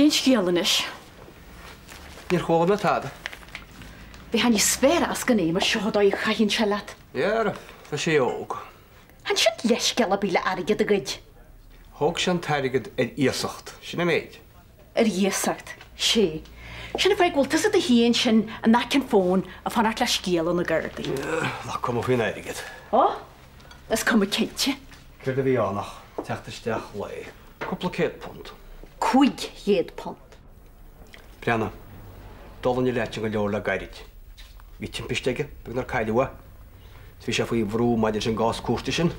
cén scialanis. Níor chomh na tada. Bhí hain spéir as gan é mar seodá I chaithín se leat. Iar, fa sé óg. Han sin leis geala bíle airgad a gud. Thóg sin tairigad íosacht, sinna méid. Íosacht, sé. Sinna bheith ghfuil tusa a híon sin a nacin fón a fanart leis scéal na gardaí. Lá cum faoin airigad. Ó, is cum a cinnte. Cir a bhí annach, teachtasteach le. Cúpla céad punt. 5 pont. Brianna, dolan I leite go leor le gairid. Bhí timpistege, beag nar caiilewa. Bhí sé faoi bhrú maidir sin gás cuairte sin.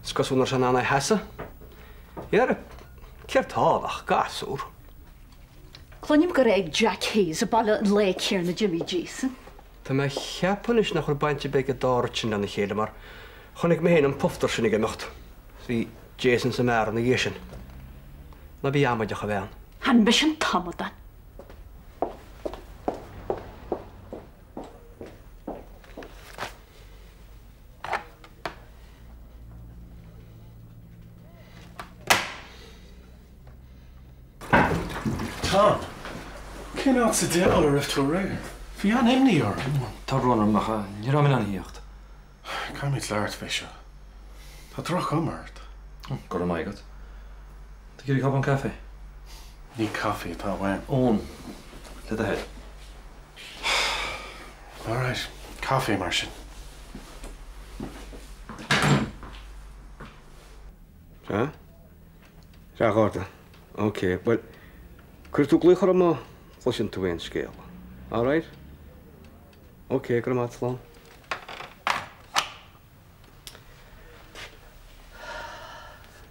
Scosúnar san anna heasa. Iar, céir tábhach, gasúr. Clonim go raibh Jack Hayes a balla an le céir na Jimmy Jason. Tá me cheapanis nach chur bainte beag a dáirt sin anna chéile mar chunig mé héanam poftar sin ige mecht. Bhí Jason sa mer na dhé sin. Na bhí amaideach a bhean. Han be sin tamadan. Tom, cén áit sa déal a raibh tú réir? Bhí an imní or. Tá runnar macha, ní ra an híocht. Caimid leart fé seo. Tá troch amart. Go am maigad. Tá gur cap an café? Ní caí tá bhain. Ón, le a head. All right, caí mar sin. Tá? Ragorda. Okay, well, chuir tú gluchar am flusin tú bhain scéal. All right? Okay, gur mat slán.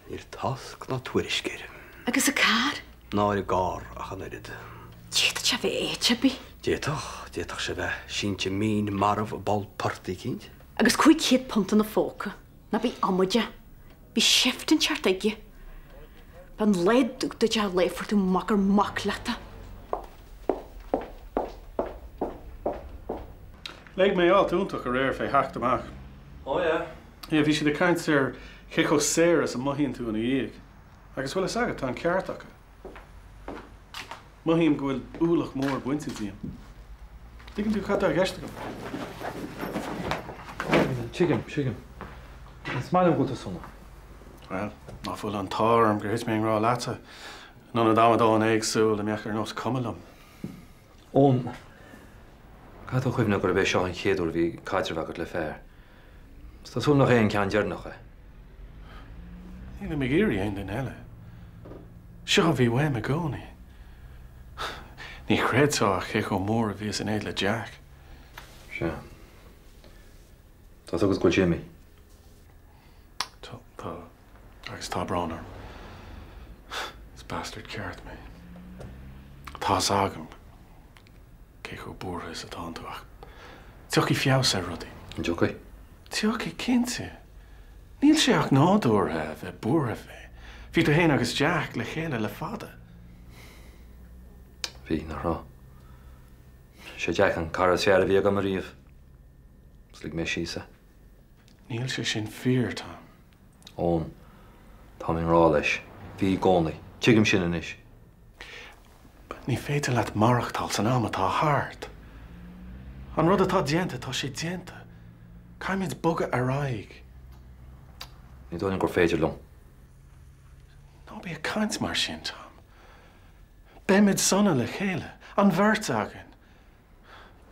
Níor tasc ná tuairiscéir. Agus a car? Náir gár a chanarid. Déta se bheith éitebi. Déach se bheith sínte mín marmh ball partaí cínt. Agus 5 pont na fóca. Na bhí amaide. Bhí siftin teart aige. Ban leid ag do deall leifar tú macar mac leta. Leig mé áil túntaach a réir fé hecht amach. Ó, ja. Bhí si de caiint ar chicho séir as a maithíonn tú in dhéag. Agus bhfuil is agad tá an ceartacha. Maithíonn go bhfuil úlach mór buinte tíam. Dígann tú chatta a gceiste go. Sigim. Is maidin go a sunna. Well, má fuil an tám gur hit mé an rá leta. Nona dáma dá an éagsúil a meach ar nós cumlam. Ón, Ca tú chuimna gur bheith seo an chéadúil bhí caiitir bhagad le fér. Tá tú nach éon cean dearnacha. Ní na migéirí aon den heile. Seo bhí bhaim a gcónaí. Ní chréadtá chicho mór a bhí an éad le Jack. Se. Tá agus go Jimmy. Tá agus tá branar. Is bastard ceart mé. Tá agam. Cicho búrtha is atá antuach. Tuach í fiabhas a rudaí. Jocaí? Tuach í cinnte. Níl sé ach nádúrtha bheith búrtha bheith. Bhí tú héin agus Jack le chéile le fada. Bhí nach rá. sé Jack an cara sé a bhí go mar riamh. Slig mé sísa. Níl sé sin fear tá. Ón, tá minn rá leis. Bhí gcónaí. Tuigim sin inis. Ní féidir leat marachtal san am atá thart. An rud atá dienta tá sé dienta. Caiimiid bogad a raig. Ní dóinn gur féidir lom. Ná bí a caint mar sin tám. Beimid sonna le chéile, an bhirt agan.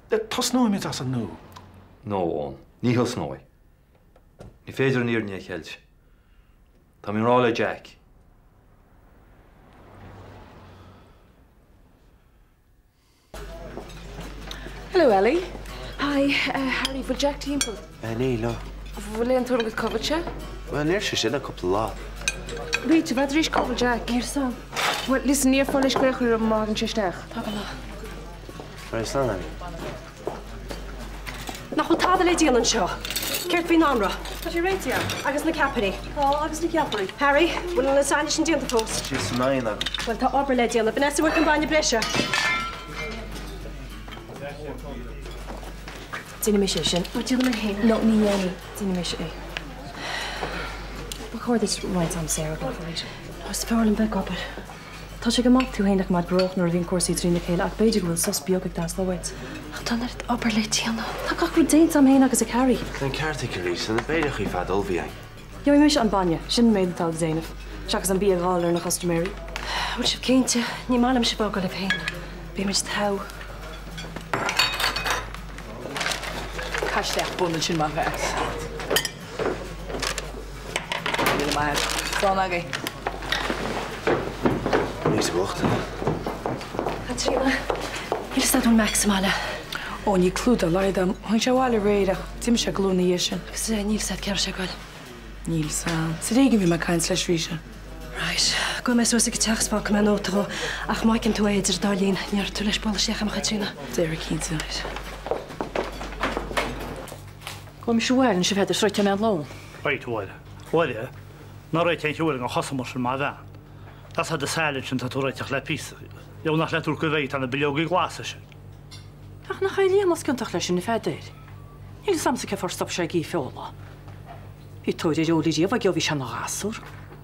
Tás nóimid as an nó. No, ón. Ní hils nói. Ní féidir níor ní cheilt. Tá minn rá le Jack. Hello, Ellie. Hi, Harry, will Jack Temple? No. Will you turn with cover chair? Well, near she's in a couple of lot. Wait, you've had to reach cover Jack. Here, son. Well, listen, near for this great room, Morgan Chistech. Papa. Right, stand on. Nach chuil táda le díanann seo. Ceirt faoin amra. Tá sé réit ia? Agus na ceapaí. Agus na ceapaí. Harry, bhfuil an lesáine sin díanta fós. She's 9 of them. Well, tá obair le díanana. Vanessa bhfuil an baine breise. Dine mé sé sin. Díanana mar héana. No, ní dhéana. Dine mé sé é. Ba chuir this right am Sarah go for it. Os fearr an bheith obair. Tá sé go má tú héanaach mar broch nó bhíon cuasaí trína chéile ach beidir bhfuil sos beag das lehaid. Tána obair le tíanana. Tá gachú déint am héana agus a Carrie. Clán ceartta rís an na beidir í fad olbhíang. Jo mis an banne, sin méid tá déanamh. Seachas an bíagháil ar na customéir. Bhfuil sib cénte, ní málam se bága le féin. Bí mis tá. Caiisteach buna sin má bheith. Bhfuil mar Dánagaí. Níos bhachta. Katrina, il stadún maximála. Ó ní clúda leidam, hain se bháil réireach, tim se glúna dhéisisin. Gus níl sad ceir se gáil. Níl san. Sa réigen bhí mar caiins leis ríise. Right, go mes was ik teachspá me nótá ach mai cin tú éidir dálín near tú leis bol seach am Katrina. Déir cínta. Kom siúin se feidir sroite me an lá. Right, Wada, ná réit teint úing a chosamar sin má bhean. Das had de sáilid sin tá tú réiteach le písa. Jo nach leú go bhéit anna biliogaí glása sin. Ach na chaile mas cyntach leis sin na feidir. Il samsa ce for stop se í féla. I tóidir jódí a geo bhí se na gasúr.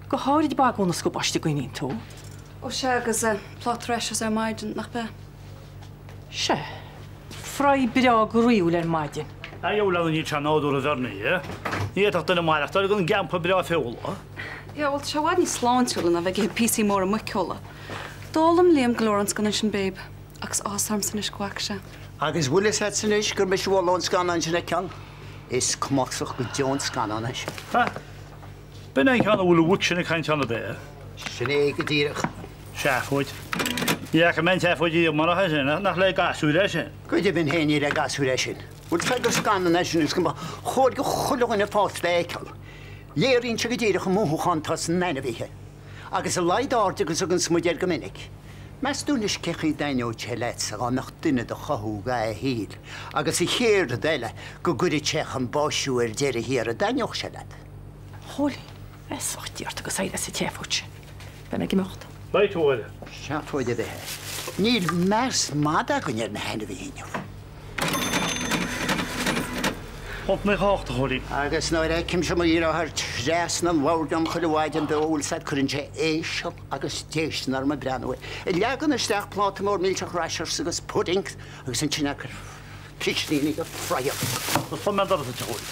Go háirid bagúna scopáiste goín tú. Ó se agus plátreis ar maidin nach be. Se. Frei beag riúil ar maidin. A jo le ní te náú a bhernaí, Níach duna maiach tá gon gampa bre féla. Ja, bhil se bhhaid ní sláintúlan a bheith PC mór a muceola. Dálam líam glórans gan sin béb, agus ásarm san is cuaic se. Agus bhfuil het san is gur mis bhláin scan an sinna cean. Is cumachsach go Jones scan an is. Ben ein cheanna bhfuil bhuiic sinna caiint anna bé. Sinné go dtíireach. Seafuid. Ja, go men tefuidí mar a sin nach le gasú lei sin. Goidir bin héine a gasú lei sin. Bhfuil feidir scan an is gus go chóir go chuileáin a fást léceil. Léiríonn se go dtíireach a múthúchantas nena bhíthe. Agus a leidáirte agus an smuidir go minic. Mes dúnis cechaí daineo telet a nach duine do chathúga a híl, agus I chéir a déile go gurí teach an báisiú ar déir a hir a daineo se le. Hóli, sochtíart agus éile sa téfút. Be me gimocht. Right, Wada. Seafuide bheitthe. Níl mes mada go near na hena bhíineh. Op mé háachta choí. Agus nó réicim sem í ar réas an bhgam chuileháidin do úlsaid chun sé éisiil agus téisnar me breanhfu. I legan isteach pláta mór mílteach ráisiir agus pudding agus an sinachar císlíní go freiar. Tá me dar a teóid.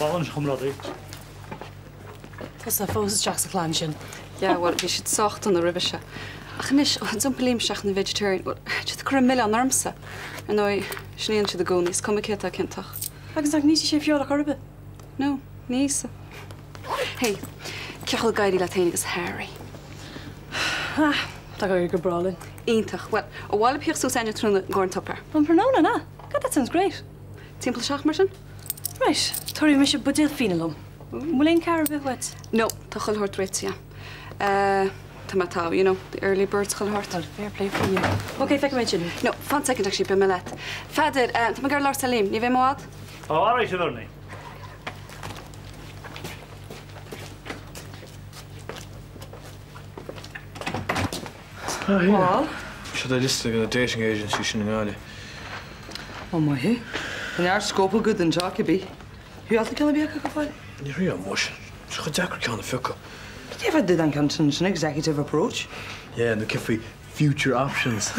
Fáin chumrádaí. Tás na fós Jack sa chláin sin. Ja, bhil bhí siad socht an na ribise. Ach níos an pelíimseach na vegetarian, si chu mé an armsa. An nó snéan si a gúníos, cum cé a cintach. Agus ag níos sé fiála chorbe? No, níos. Hei, ceachil gaiirí le taine agus Harry. Tá go go bralin. Ítach, well, ó bháil píochtú saine trúna gáin topper. An pernona na. God, that sounds great. Timppla seach mar sin? Right, Torí me se budil fínalum. Mulén carbe wat? No, tá chuilhort réitsia. Tá, you know, the early birds chuilhort. Fair play for you. Okay, feic mention. No, fan second actually be me let. Fadidir, tá gar lár salim, ní bheith mád? Ó, áráis a bhernaí. Well, Should I list a dating agency sin gáile? ó maithí. An ar scópa good an Jacobi. Hialta cena bíach go fáil? Ní rí an muis. Se chu deacar ceanna fica. Did did an an executive approach? Yeah, no kiffi future options.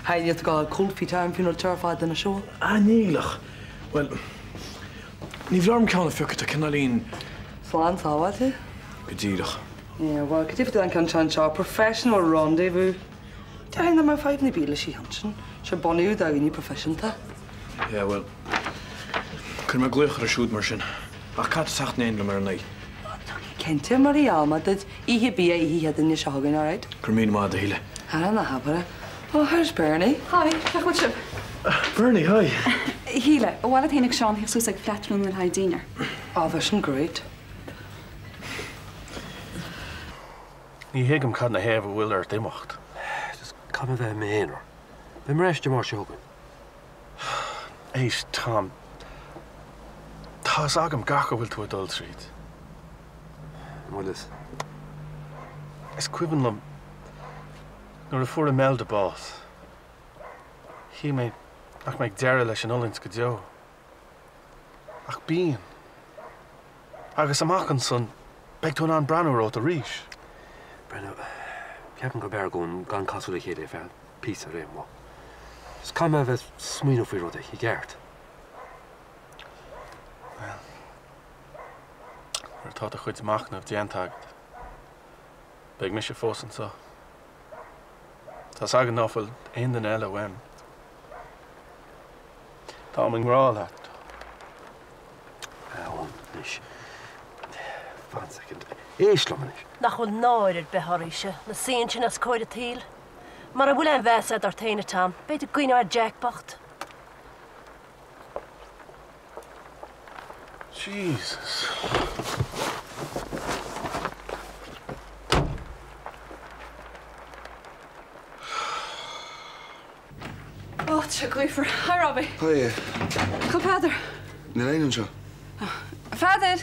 How you got a cold feet time funeral terrified than a show? Nílach. Well, ní bhlarm ceanna fica tá cinálín Slan what? godíirech. Yeah, well, could you do an professional rendezvous? Down on my 5 na bíle sí hansin. Se bonniú daoine profession ta. Yeah, well. Cyn mae gluch ar y siwd mar sin. Ach cad sacht nain le mar nei. Kente Mariama did ihe bia ihe had in the shogin, all right? Cyrmín ma dy hile. Hana habara. Oh, here's Bernie. Hi, check what you. Bernie, hi. Hile, bhil héananig seán hí sús ag fletrún bhfuil haidínar. Oh, that's great. Ní hiigem cad na héamh bhfuil ar dimocht. Just come a bheith méonar. Bheith mar eiste mar seogan. Éis, Tom. Tá agam gacha bhfuil tú a dul tríd. Well is. Is cuiban lom. Nor a fuair a mel de bás. Hí mé ach meid deire leis an olins go deo. Ach bíon. Agus amach an son Beg tú an Branú ó a ríis. Brenna, ceapan go bear gún gan casú le chéad é fel pí a réim má. Is cam a bheith smuoinú fao rud I gceart. Ar tá a chuid machnamh déantagad. Beg mis sé fósan sa. Tá agan náfuil aon den eile weim. Tá am an grá leat. Ón, nis. 1 second. Éislam is. Nach bhfuil náir betharíise na síon sin as cóir a tíl. Mar a bhfuil an bheasad ar taine tam, beidir gcuine ar jackpacht. Jesus. Oh, it's a glyfer. Hi, Robbie. Hiya. Come, Father. Níl éanann seo. Father.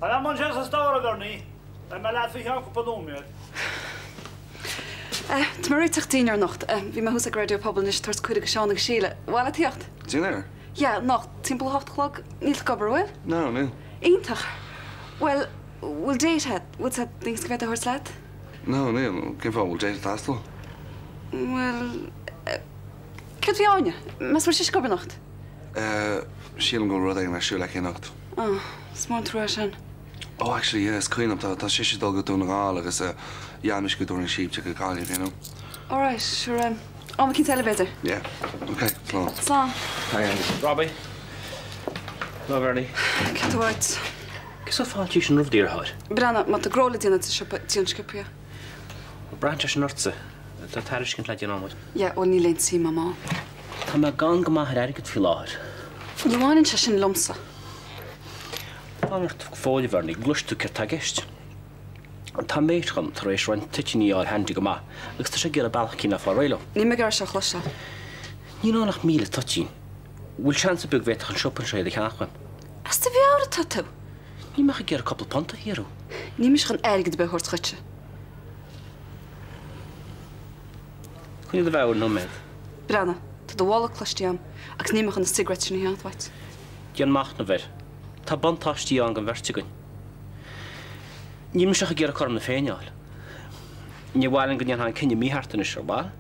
I'm Manchester Star Gurney. I'm a lad for here for Palomir. Tá mar réiteach daoine nacht. Bhí me hús a radio publish tars chuide go seánna síle. Bhil tíocht? Dinner? Ja, nacht timppla 8 níl gobar bhfuil? No, níl. Ítach. Well, bhfuil déit het, bhfuil sa things go bheith a thuirs leat? No, níl. Cén fá bhfuil déit tastal? Well, cad bhí áine? Mas bhfuil sis gobar nacht? Sílan go rud ag na siúla ché nacht. Oh, smán trúir sin. Oh, actually, yes, cuiinam tá sé dul go dún gáil agus Janis go dúrin síbte go gáil, you know? All right, sure. On cinn elevator. Yeah. Okay, slán. Slán. Hi, Andy. Robbie. Love Ernie. Cad bhhaid. Gus fáil tí sin rúh dír Brenna, má tá gróla dína tíon skipia. Branta sin orsa. Tá tariscin le dín ámid. Ja, ó ní leon sí má. Tá me gan go maith airgad fi láthir. Níháinn se sin lomsa. Anart fáil bharnig glustú ceir tageist. Tá méidchan tar éis roiin titiní ar hendi go maith, agus tá sé gur a bailach cína fá réilo. Ní me gar se chluise. Ní nánach míle tatín. Bhfuil seansa bug bheith an siopin sé cheachfuim. As tá bhí ára tatú? Ní mecha gur a couple panta hírú. Ní mis gan airgad be thuirt chuite. Cuine de bheir nó méid. Brenna, tá do bhála cluisteam, agus ní mechan na cigarette sin í headhaid. Díon mach na bhir. Tá bantáistí an gan vertigain. Ní mis a gur a chum na féineáil. Ní bhhailin go nean an cinne míhartain is bhil.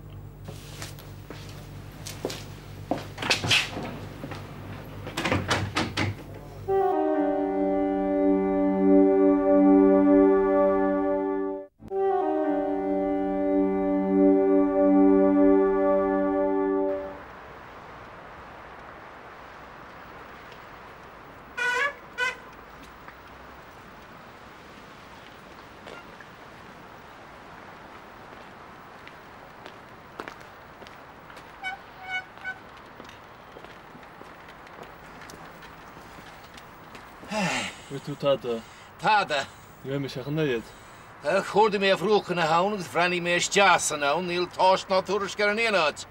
Tú táda? Táda. Dú me seach an naiad? Chórda mé a bhrúcha na hán agus bhreaní mé deas an nán, níl táist ná túras gar an éanaid.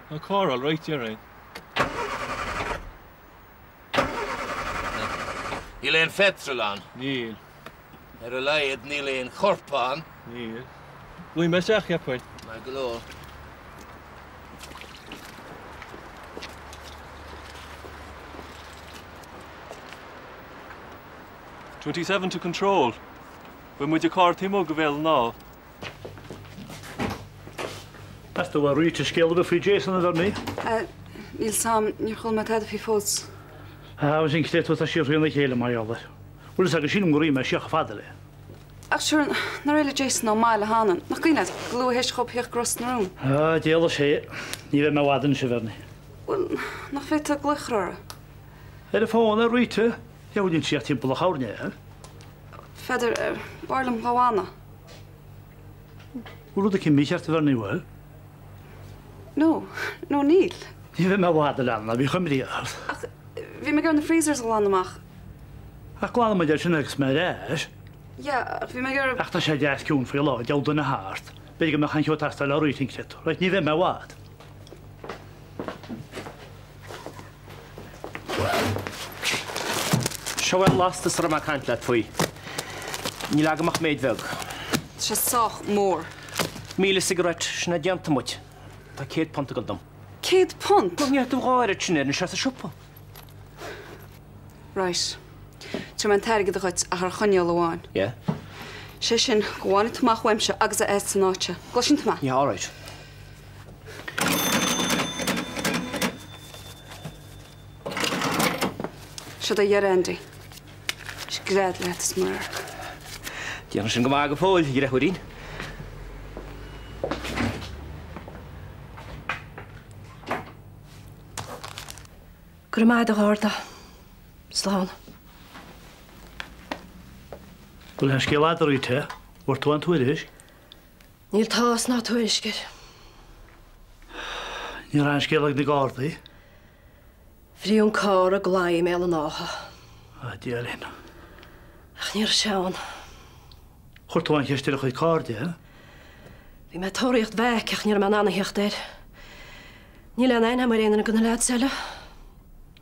An cáil right ar ein. Níl éon fetralán. Níl. Ar a leiad níl éon chorpán. Níl. Bhuaim me seach ceapáin. Na go leor. "27 to control. When would your car timo go bhfuil ná? That's the way to scale for Jason and me. Níl sam, ní chul me teda fi fós. I was in state with a sheer in the hele my other. Well, it's a machine go me sheach fadle. Ach, sure, na réile Jason á máile hánan. Nach cuine glú héis chop hiach gros na rún. Déala sé, ní bheith me wadan se verni. Well, nach fé a gluchrára. Er fáin a rúte, jeúdinn sé timp a cháne. Feidir barlam háhána. Bhú a cin míart verni bhfuil? No, no níl. Ní bheith me wada lena, bhí chumrí. Ach, bhí me gar na freezers a lánamach. Ach, glána me sin agus me réis. Ja, bhí me gar... Ach, tá sé deas cún frí lá, dealda na háart. Beidir go me chan hiú tastal a rúting set. Reit, ní bheith me wad. Seoil lásta sa má cant le faoi. Ní le amach méid bheg. Se soch mór. Míle cigarette sinna deantamuid. Tá 100 pont go dom. 100 pont? Go níart do gáir sinna se a siúpa. Right. Tá man teirge a chuid a th chuneal amháin. Yeah? Sé sin goháinna tamach weimse agus a san áte. Glo sin tamach? Yeah, all right. Se a dhear Andy. Is gréad le is mar. Díana sin go má go fóil, i chuirín. Gur maid a háda. Slán. Bhfuil an scéad te, bhir tú an tuairis? Níl tás ná tuaisgur. Ní an scéad na gádaí? Bhríún cá a gláim mé an áha. A díalín. Ach níor seán. Chir tú an cheistir a chuid cáde, eh? Bhí me tóiríocht bheith ach níor man anna heachtéir. Níl an ein mar réanana gona lead selle.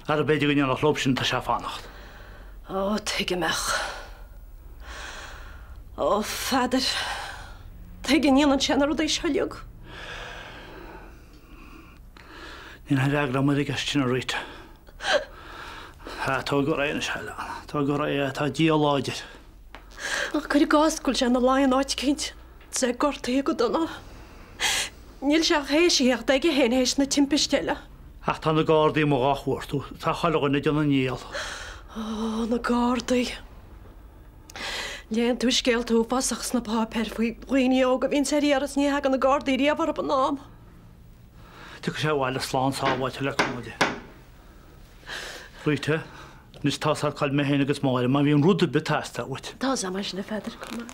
Ar a beidir gine nach lobsin tá se fannacht. Ó, tuige meach. Ó, fadar. Tuige níon an seanar ó éis seoileog. Nín an reagra mar i gastin a rite. Tá go réana seile. Tá go ré tá dí láidir. Ach chuir gáscail se na láin áit cinint. Sé gortaí go donna. Níl se héisiíocht ag hén hééis na timpistelle. Ach tá na gádaí mo gáhhuirtú, tá chalaganna de na níl. Ó, na gádaí. Léon tú scéal tú fasachs na páper faoi roioine óga bhín séíaras ní hagan na gádaí riamhar ab an nám. Tu go sé bhhaile slán sábhaite le cumide. Rite, nus tá cail mé héna agus máile, má bhíon rúda betásta uit. Tá am sin na feidir cumá.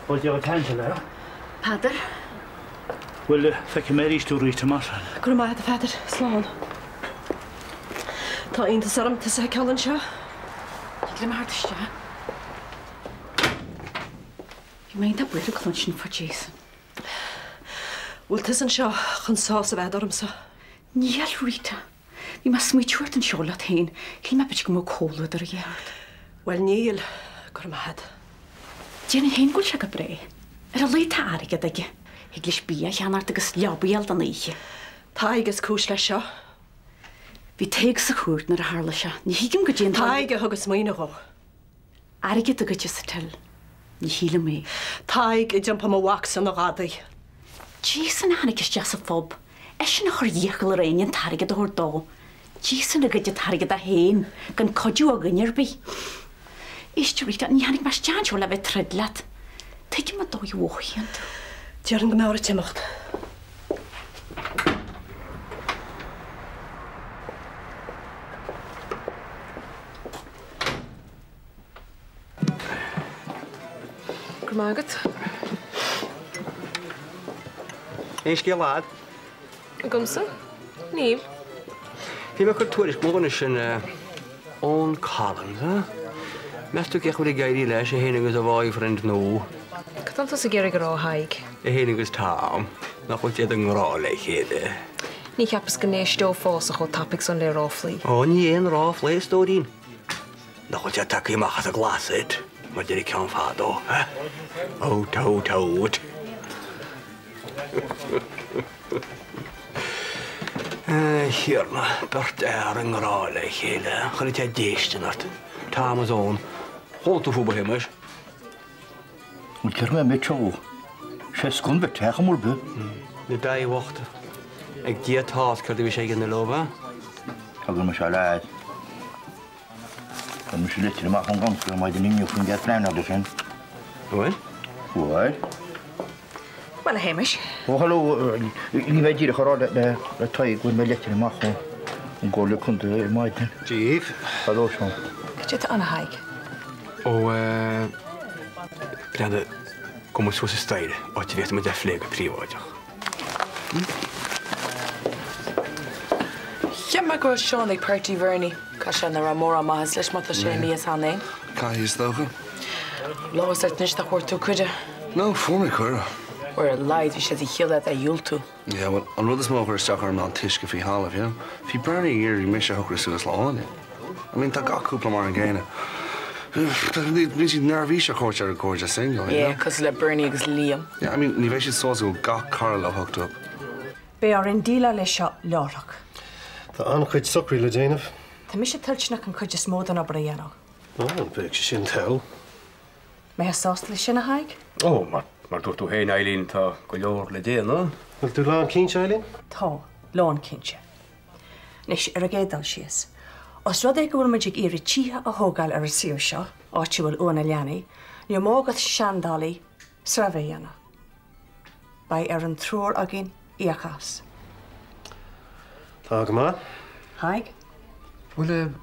Bhil deag teinte le? Padar? Bhfuil feice mé ríistú rite mar. Gur má a feidir, slán. Tá onanta sam tá sé ceann seo. Le martiste. Bhí mé a buir a clún sin for Jason. Bhfuil tis an seo chun sás a bheith ormsa. Níl Rita. Bhí mar smuitiúirt an seola tain, cí me bit go mó cóla ar a dhéart. Well níl gur mahad. Déanana hén gúil se go bré. Ar a leitá aige aige. Ig leis bí a cheanart agus leabíal an éige. Tá agus cúis lei seo. Bhí teag sa chuirt nar a hála se. Ní hiigim go déan Tá aige thugus muoine go. Aige a gote sa til. Ní híle mé. Tá aige jumpa má wax an gádaí. Jason hanig is deas a fob. Es sin a chur dhéchail a réon tarige a thuir dó. Jason a goide tarige a héin, gan codú a gynnearbí. Ísteirta ní hanig mar steanseol le bheith tridlaat. Teige ma dó i bhóchiant. Dear an go mára timocht. Gur mágad? Éis cé lád? A gomsa? Níl? Bhí me chur tuairis móna sin ón Collins, Meú ce chuir gaiirí leis a héanagus a bháid friend nó. Catantas a ggéir go ráhaig. A héanagus tám, nach chuid iad an rá le chéide. Ní ceappas go nééis dó fós a chu tapig san le ráflaí. Ó ní éon ráflééis tóín. Nach chuid te takeíachchas a glasid, mar deidir cean fádó, ó tótót. Hiorna, bert ar an rá le chéile, chuir te déistenart. Támas ón, hótú fúba héimeis. Mún ceir mé mé teo, sé scún be techa mór bu. Na daghhachta. Ag diatás chuir bhí sé gan na loba? Cagur me se leid. Gan me se litir amach an gans go maid an inniu fún get lein agus sin. Bhfuil? Bhfuil? Well a héimeis. Ó halló, ní bheith dír a chorá le taid gwn me litir amach an ggóla chunta i maidin. Díomh? Halló seán. Cé anna haig? Ó, Brianna, go mu súsa staire, áit bhéta me de phléig a príomháideach. Cheap me go seán ag pertí bhirní, Ca sé na ra mór a maithas leis mata sé míos hanéin. Caihíos dócha? Láhas art níos a chuirtú cuide. No, fór mé chur. Or a leid hí sé í chiaad a dúltú. Yeah, well, an rud is mó chuir steach ar ná tuisce fhí hálah, yeah? Fhí brena íir mé sé thugur suas lááine. I mean, tá gaúpla mar an ggéine. Ní si nervhí a chuirt ar a cóir a sin, Yeah, cos le Bernie agus Liam. Yeah, I mean, ní bheith si sóú ga car le hooked up. Bé ar an díla lei seo leorach. Tá anchuid sucrí le déanamh. Tá mi sé tuiltnach an chuid is mód an obair dhéanamh. An bheith sin tell. Mé sásta lei sin a haig? Ó, mar dúirt tú héin Eileen tá go leor le déana. Bhfuil tú lán cinse, Eileen? Tá, lán cinse. Nis ar a gédal sios. Os rud é go bhfuil muidig ar a títhe a thógáil ar a siú seo, áiti bhfuil uana leanaí, ní mógad seandálaí Sraith dhéana. Ba ar an trúr a gin íachas. Tá go má? Haig? Bhfuil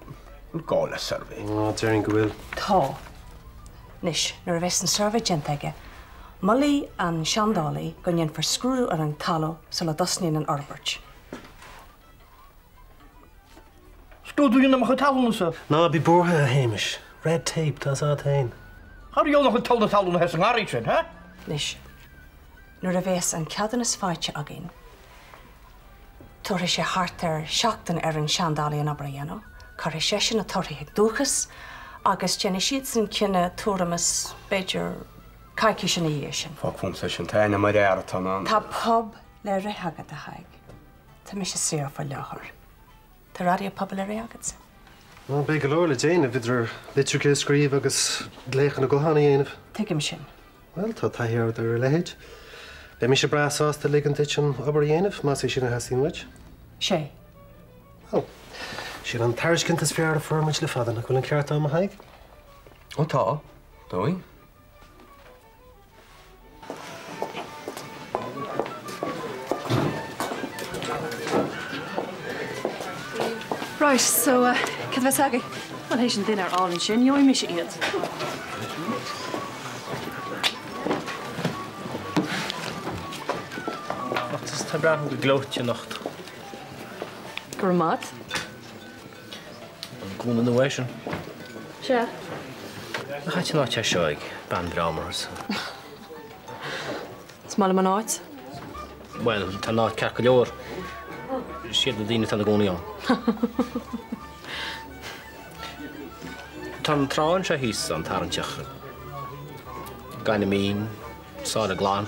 gála Sraith. Déirín go bhfuil. Tá. Nis, nuair a bheits an Sraith genteige, Molly an seandálaí go ngean for scrú ar an taló sa le dosnín an orbert. Stúdú na chu talúna sa? Ná bí bortha a héimis. Red tape tá á tain. How you nach talna talúna hes an áí sin, ha? Nis, nuair a bheits an ceadan is fáite a gin, tuair sé hart ar seachtain ar an seandálaí an obair dhéanamh, chuir sé sin na torthaigh dúchas, agus déana siad san cinenne túramas beidir caiici sin na dhé sin. Fág fum sa sin taine mar éartá an. Tá pub le réthagad a haig. Tá mi sé séar fá lethir. Tá radio pub le réthagad sa. Ná be go leir le déanamh idir litrice scríomh agus léchan na gohanna dhéanamh. Tuigim sin. Well, tá taithíar ar lehéid. Be mi sé brasásta ligan dit an obair dhéanamh, más é sin a hasín muid? Sé. Well, sin an taircint is fear a formid le fada nach bhfuil an ceart am a haig? Ó tá, dói. Right, so, cad bheith aga? Well, hééis sin duine ar álann sin, joim mi sé iad. Is tá brath go glóte nacht. Gur mat? An gúna na bhéisisin. Se? Na chaite ná te seoig, ban bramars. Smála man áit? Well, tá ná cear go leor. Siad na dtíine tá na gcónaí an. Tá an tráin se hís an taranteach. Gaine mín, sáda glán.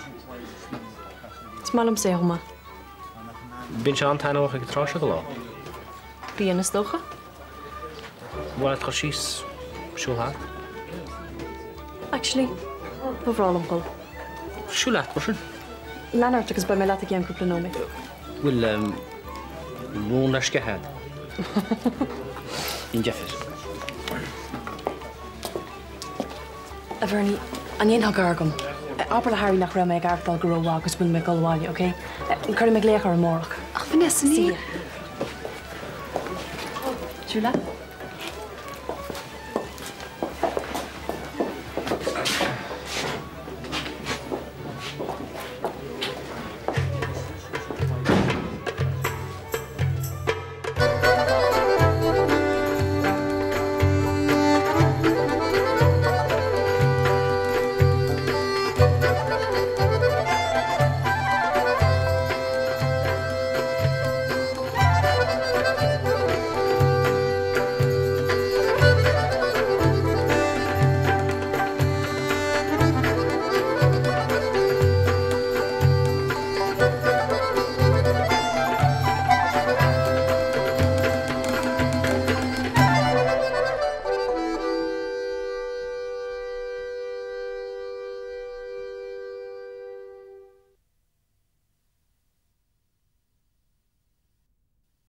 Smálam sé ma. Bín se an tainach ag trá se go lá. Bíana is dócha? Bhil tá síos siúlthart. Actually, bhrálam gol. Siúlaat mar sin? Leonard agus ba mé leat a géim cúpla nómi. Bhfuil mún ar scehead. Ín Jeffir. A bhirní, an dhéon gargam. Aber le Harry nach ra méid gartal go roiá agus bfuil me goháile, oké? Chuir me léach ar an mórach. Ach, Vanessa, ní. Siúla?